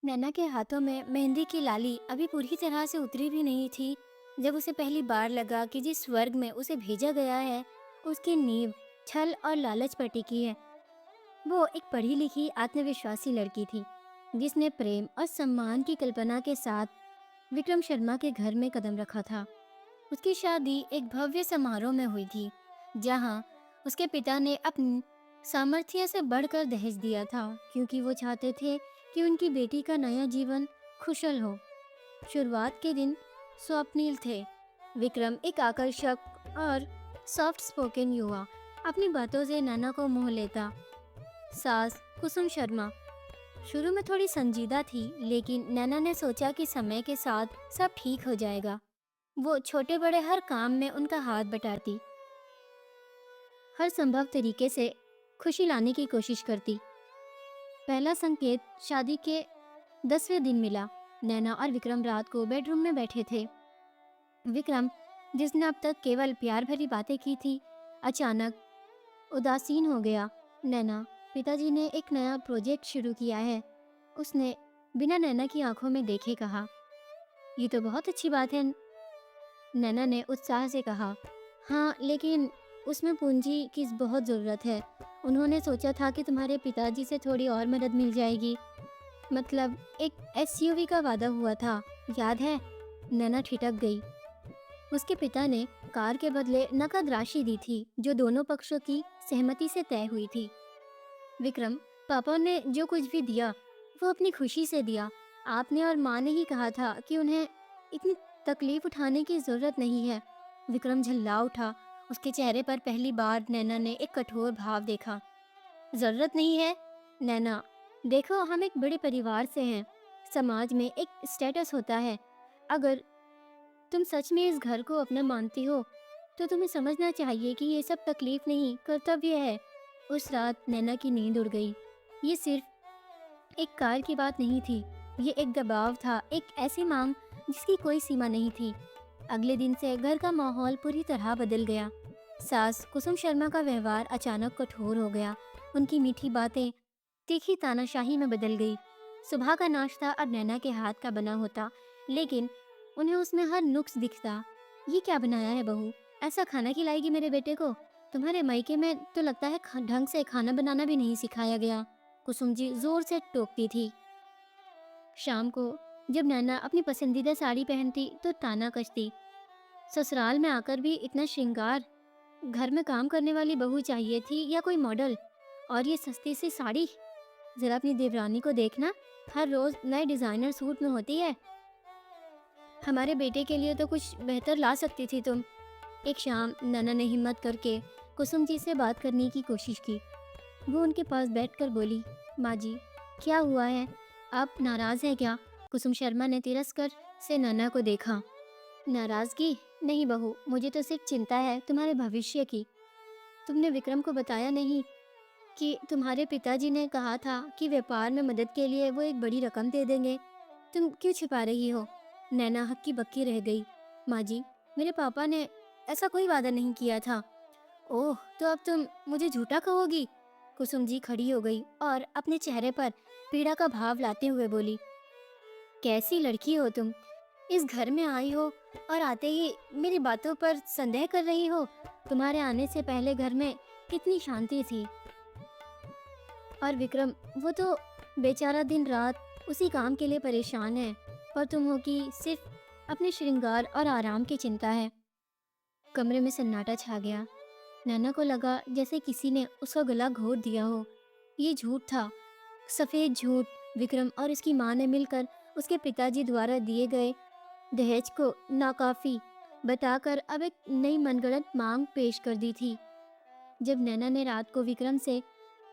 नैना के हाथों में मेहंदी की लाली अभी पूरी तरह से उतरी भी नहीं थी जब उसे पहली बार लगा कि जिस स्वर्ग में उसे भेजा गया है उसकी नींव छल और लालच पर टिकी है। वो एक पढ़ी लिखी आत्मविश्वासी लड़की थी जिसने प्रेम और सम्मान की कल्पना के साथ विक्रम शर्मा के घर में कदम रखा था। उसकी शादी एक भव्य समारोह में हुई थी जहां उसके पिता ने अपनी सामर्थ्य से बढ़कर दहेज दिया था क्योंकि वो चाहते थे कि उनकी बेटी का नया जीवन खुशल हो। शुरुआत के दिन स्वप्निल थे। विक्रम एक आकर्षक और सॉफ्ट स्पोकन युवा अपनी बातों से नैना को मोह लेता। सास कुसुम शर्मा शुरू में थोड़ी संजीदा थी लेकिन नैना ने सोचा कि समय के साथ सब ठीक हो जाएगा। वो छोटे बड़े हर काम में उनका हाथ बटाती, हर संभव तरीके से खुशी लाने की कोशिश करती। पहला संकेत शादी के 10वें दिन मिला। नैना और विक्रम रात को बेडरूम में बैठे थे। विक्रम, जिसने अब तक केवल प्यार भरी बातें की थी, अचानक उदासीन हो गया। नैना, पिताजी ने एक नया प्रोजेक्ट शुरू किया है, उसने बिना नैना की आंखों में देखे कहा। ये तो बहुत अच्छी बात है, नैना ने उत्साह से कहा। हाँ, लेकिन उसमें पूंजी की बहुत ज़रूरत है। उन्होंने सोचा था कि तुम्हारे पिताजी से थोड़ी और मदद मिल जाएगी। मतलब एक एसयूवी का वादा हुआ था, याद है? नैना ठिठक गई। उसके पिता ने कार के बदले नकद राशि दी थी जो दोनों पक्षों की सहमति से तय हुई थी। विक्रम, पापा ने जो कुछ भी दिया वो अपनी खुशी से दिया। आपने और माँ ने ही कहा था कि उन्हें इतनी तकलीफ उठाने की जरूरत नहीं है। विक्रम झल्ला उठा। उसके चेहरे पर पहली बार नैना ने एक कठोर भाव देखा। जरूरत नहीं है? नैना, देखो, हम एक बड़े परिवार से हैं। समाज में एक स्टेटस होता है। अगर तुम सच में इस घर को अपना मानती हो तो तुम्हें समझना चाहिए कि ये सब तकलीफ नहीं, कर्तव्य है। उस रात नैना की नींद उड़ गई। ये सिर्फ एक कार की बात नहीं थी, ये एक दबाव था, एक ऐसी मांग जिसकी कोई सीमा नहीं थी। अगले दिन से घर का माहौल पूरी तरह बदल गया। सास कुसुम शर्मा का व्यवहार अचानक कठोर हो गया। उनकी मीठी बातें तीखी तानाशाही में बदल गई। सुबह का नाश्ता अब नैना के हाथ का बना होता, लेकिन उन्हें उसमें हर नुक्स दिखता। ये क्या बनाया है बहू? ऐसा खाना खिलाएगी मेरे बेटे को? तुम्हारे मायके में तो लगता है ढंग से खाना बनाना भी नहीं सिखाया गया। कुसुम जी जोर से टोकती थी। शाम को जब नैना अपनी पसंदीदा साड़ी पहनती तो ताना कसती। ससुराल में आकर भी इतना श्रृंगार, घर में काम करने वाली बहू चाहिए थी या कोई मॉडल? और ये सस्ती सी साड़ी, जरा अपनी देवरानी को देखना, हर रोज नए डिजाइनर सूट में होती है। हमारे बेटे के लिए तो कुछ बेहतर ला सकती थी तुम। एक शाम नैना ने हिम्मत करके कुसुम जी से बात करने की कोशिश की। वो उनके पास बैठकर बोली, माँ जी, क्या हुआ है? आप नाराज हैं क्या? कुसुम शर्मा ने तिरस्कार से नैना को देखा। नाराजगी नहीं बहू, मुझे तो सिर्फ चिंता है तुम्हारे भविष्य की। तुमने विक्रम को बताया नहीं कि तुम्हारे पिताजी ने कहा था कि व्यापार में मदद के लिए वो एक बड़ी रकम दे देंगे। तुम क्यों छिपा रही हो? नैना हक्की बक्की रह गई। माँ जी, मेरे पापा ने ऐसा कोई वादा नहीं किया था। ओह, तो अब तुम मुझे झूठा कहोगी? कुसुम जी खड़ी हो गई और अपने चेहरे पर पीड़ा का भाव लाते हुए बोली, कैसी लड़की हो तुम? इस घर में आई हो और आते ही मेरी बातों पर संदेह कर रही हो। तुम्हारे आने से पहले घर में कितनी शांति थी। और विक्रम, वो तो बेचारा दिन रात उसी काम के लिए परेशान है, पर तुम हो कि सिर्फ अपने श्रृंगार और आराम की चिंता है। कमरे में सन्नाटा छा गया। नैना को लगा जैसे किसी ने उसका गला घोट दिया हो। ये झूठ था, सफेद झूठ। विक्रम और उसकी माँ ने मिलकर उसके पिताजी द्वारा दिए गए दहेज को नाकाफी बताकर अब एक नई मनगढ़ंत मांग पेश कर दी थी। जब नैना ने रात को विक्रम से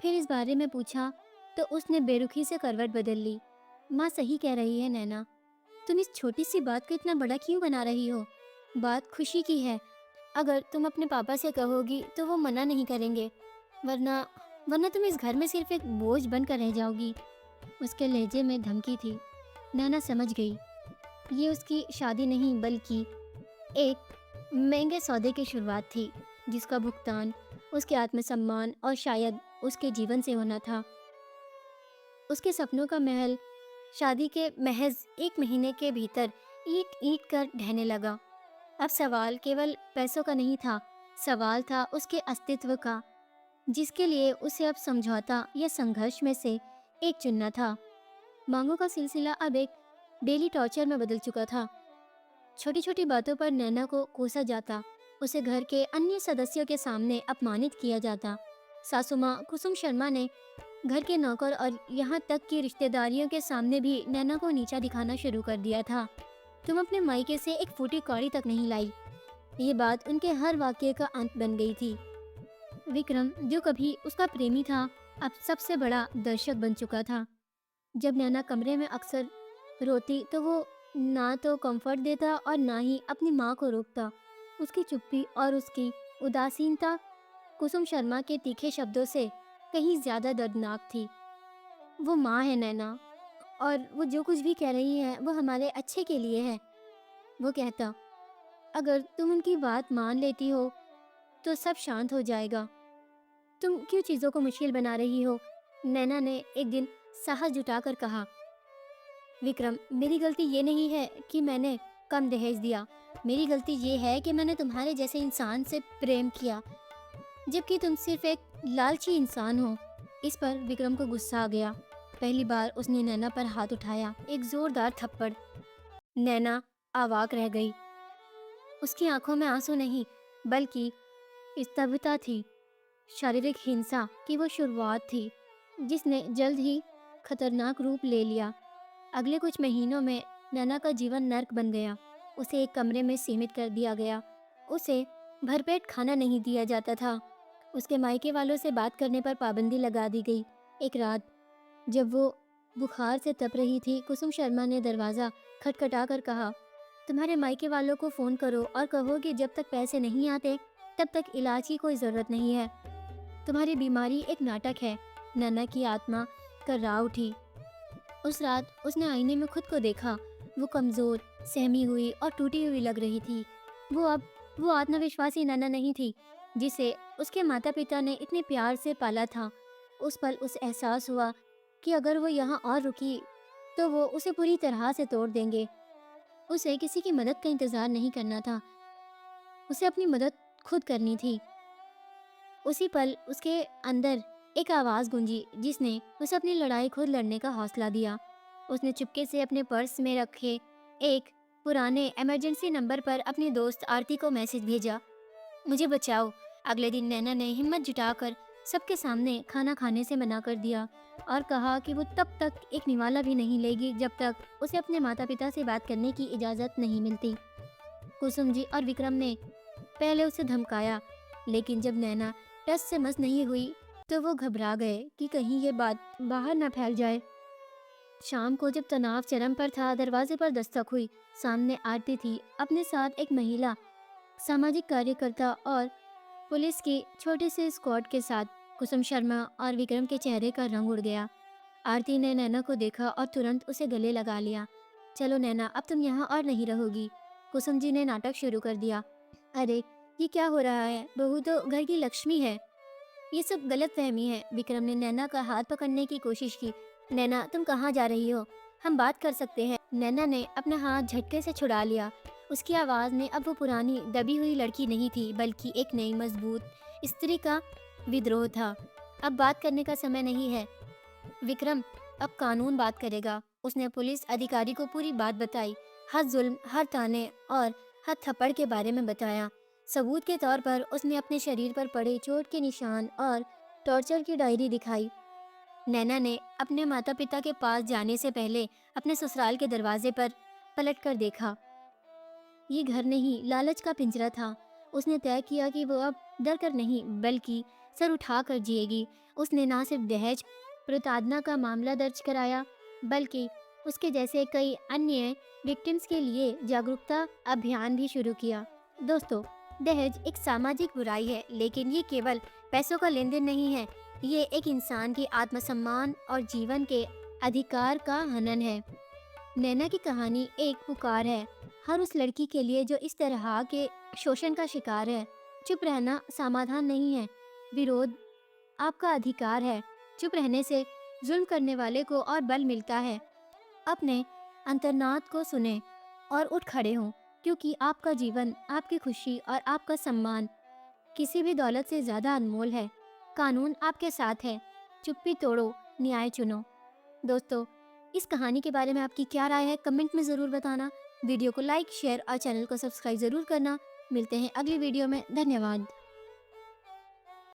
फिर इस बारे में पूछा तो उसने बेरुखी से करवट बदल ली। माँ सही कह रही है नैना, तुम इस छोटी सी बात को इतना बड़ा क्यों बना रही हो? बात खुशी की है। अगर तुम अपने पापा से कहोगी तो वो मना नहीं करेंगे, वरना वरना तुम इस घर में सिर्फ एक बोझ बनकर रह जाओगी। उसके लहजे में धमकी थी। नैना समझ गई, ये उसकी शादी नहीं बल्कि एक महंगे सौदे की शुरुआत थी जिसका भुगतान उसके आत्मसम्मान और शायद उसके जीवन से होना था। उसके सपनों का महल शादी के महज 1 महीने के भीतर ईंट ईंट कर ढहने लगा। अब सवाल केवल पैसों का नहीं था, सवाल था उसके अस्तित्व का, जिसके लिए उसे अब समझौता या संघर्ष में से एक चुनना था। मांगों का सिलसिला अब एक डेली टॉर्चर में बदल चुका था। छोटी छोटी बातों पर नैना को कोसा जाता, उसे घर के अन्य सदस्यों के सामने अपमानित किया जाता। सासू माँ कुसुम शर्मा ने घर के नौकर और यहाँ तक कि रिश्तेदारियों के सामने भी नैना को नीचा दिखाना शुरू कर दिया था। तुम अपने मायके से एक फूटी कौड़ी तक नहीं लाई। ये बात उनके हर वाक्य का अंत बन गई थी। विक्रम, जो कभी उसका प्रेमी था, अब सबसे बड़ा दर्शक बन चुका था। जब नैना कमरे में अक्सर रोती तो वो ना तो कंफर्ट देता और ना ही अपनी माँ को रोकता। उसकी चुप्पी और उसकी उदासीनता कुसुम शर्मा के तीखे शब्दों से कहीं ज्यादा दर्दनाक थी। वो माँ है नैना, और वो जो कुछ भी कह रही है वो हमारे अच्छे के लिए है। वो कहता, अगर तुम उनकी बात मान लेती हो तो सब शांत हो जाएगा। तुम क्यों चीज़ों को मुश्किल बना रही हो? नैना ने एक दिन साहस जुटाकर कहा। विक्रम, मेरी गलती ये नहीं है कि मैंने कम दहेज दिया। मेरी गलती ये है कि मैंने तुम्हारे जैसे इंसान से प्रेम किया, जबकि तुम सिर्फ एक लालची इंसान हो। इस पर विक्रम को गुस्सा आ गया। पहली बार उसने नैना पर हाथ उठाया, एक जोरदार थप्पड़। नैना अवाक रह गई। उसकी आंखों में आंसू नहीं, बल्कि स्तब्धता थी। शारीरिक हिंसा की वो शुरुआत थी, जिसने जल्द ही खतरनाक रूप ले लिया। अगले कुछ महीनों में नैना का जीवन नर्क बन गया। उसे एक कमरे में सीमित कर दिया गया। उसे भरपेट खाना नहीं दिया जाता था। उसके मायके वालों से बात करने पर पाबंदी लगा दी गई। एक रात जब वो बुखार से तप रही थी, कुसुम शर्मा ने दरवाज़ा खटखटा कर कहा, तुम्हारे मायके वालों को फ़ोन करो और कहो कि जब तक पैसे नहीं आते तब तक इलाज की कोई ज़रूरत नहीं है। तुम्हारी बीमारी एक नाटक है। नैना की आत्मा कर्रा उठी। उस रात उसने आईने में खुद को देखा। वो कमज़ोर, सहमी हुई और टूटी हुई लग रही थी। वो आत्मविश्वासी नैना नहीं थी जिसे उसके माता पिता ने इतने प्यार से पाला था। उस पल उसे एहसास हुआ कि अगर वो यहाँ और रुकी तो वो उसे पूरी तरह से तोड़ देंगे। उसे किसी की मदद का इंतज़ार नहीं करना था, उसे अपनी मदद खुद करनी थी। उसी पल उसके अंदर एक आवाज़ गूंजी, जिसने उसे अपनी लड़ाई खुद लड़ने का हौसला दिया। उसने चुपके से अपने पर्स में रखे एक पुराने इमरजेंसी नंबर पर अपनी दोस्त आरती को मैसेज भेजा, मुझे बचाओ। अगले दिन नैना ने हिम्मत जुटाकर सबके सामने खाना खाने से मना कर दिया और कहा कि वो तब तक एक निवाला भी नहीं लेगी जब तक उसे अपने माता पिता से बात करने की इजाज़त नहीं मिलती। कुसुम जी और विक्रम ने पहले उसे धमकाया, लेकिन जब नैना टस से मस नहीं हुई तो वो घबरा गए कि कहीं ये बात बाहर न फैल जाए। शाम को जब तनाव चरम पर था, दरवाजे पर दस्तक हुई। सामने आरती थी, अपने साथ एक महिला सामाजिक कार्यकर्ता और पुलिस की छोटे से स्क्वाड के साथ। कुसुम शर्मा और विक्रम के चेहरे का रंग उड़ गया। आरती ने नैना को देखा और तुरंत उसे गले लगा लिया। चलो नैना, अब तुम यहाँ और नहीं रहोगी। कुसुम जी ने नाटक शुरू कर दिया। अरे ये क्या हो रहा है? बहू तो घर की लक्ष्मी है। ये सब गलत फहमी है। विक्रम ने नैना का हाथ पकड़ने की कोशिश की। नैना, तुम कहाँ जा रही हो? हम बात कर सकते हैं। नैना ने अपना हाथ झटके से छुड़ा लिया। उसकी आवाज़ में अब वो पुरानी दबी हुई लड़की नहीं थी, बल्कि एक नई मजबूत स्त्री का विद्रोह था। अब बात करने का समय नहीं है विक्रम, अब कानून बात करेगा। उसने पुलिस अधिकारी को पूरी बात बताई, हर जुल्म, हर ताने और हर थप्पड़ के बारे में बताया। सबूत के तौर पर उसने अपने शरीर पर पड़े चोट के निशान और टॉर्चर की डायरी दिखाई। नैना ने अपने माता पिता के पास जाने से पहले अपने ससुराल के दरवाजे पर पलट कर देखा। ये घर नहीं, लालच का पिंजरा था। उसने तय किया कि वो अब डर कर नहीं, बल्कि सर उठा कर जिएगी। उसने ना सिर्फ दहेज प्रताड़ना का मामला दर्ज कराया, बल्कि उसके जैसे कई अन्य विक्टिम्स के लिए जागरूकता अभियान भी शुरू किया। दोस्तों, दहेज एक सामाजिक बुराई है, लेकिन ये केवल पैसों का लेन देन नहीं है। ये एक इंसान की आत्मसम्मान और जीवन के अधिकार का हनन है। नैना की कहानी एक पुकार है हर उस लड़की के लिए जो इस तरह के शोषण का शिकार है। चुप रहना समाधान नहीं है, विरोध आपका अधिकार है। चुप रहने से जुल्म करने वाले को और बल मिलता है। अपने अंतर्नाद को सुने और उठ खड़े हों, क्योंकि आपका जीवन, आपकी खुशी और आपका सम्मान किसी भी दौलत से ज़्यादा अनमोल है। कानून आपके साथ है। चुप्पी तोड़ो, न्याय चुनो। दोस्तों, इस कहानी के बारे में आपकी क्या राय है, कमेंट में ज़रूर बताना। वीडियो को लाइक, शेयर और चैनल को सब्सक्राइब ज़रूर करना। मिलते हैं अगली वीडियो में। धन्यवाद।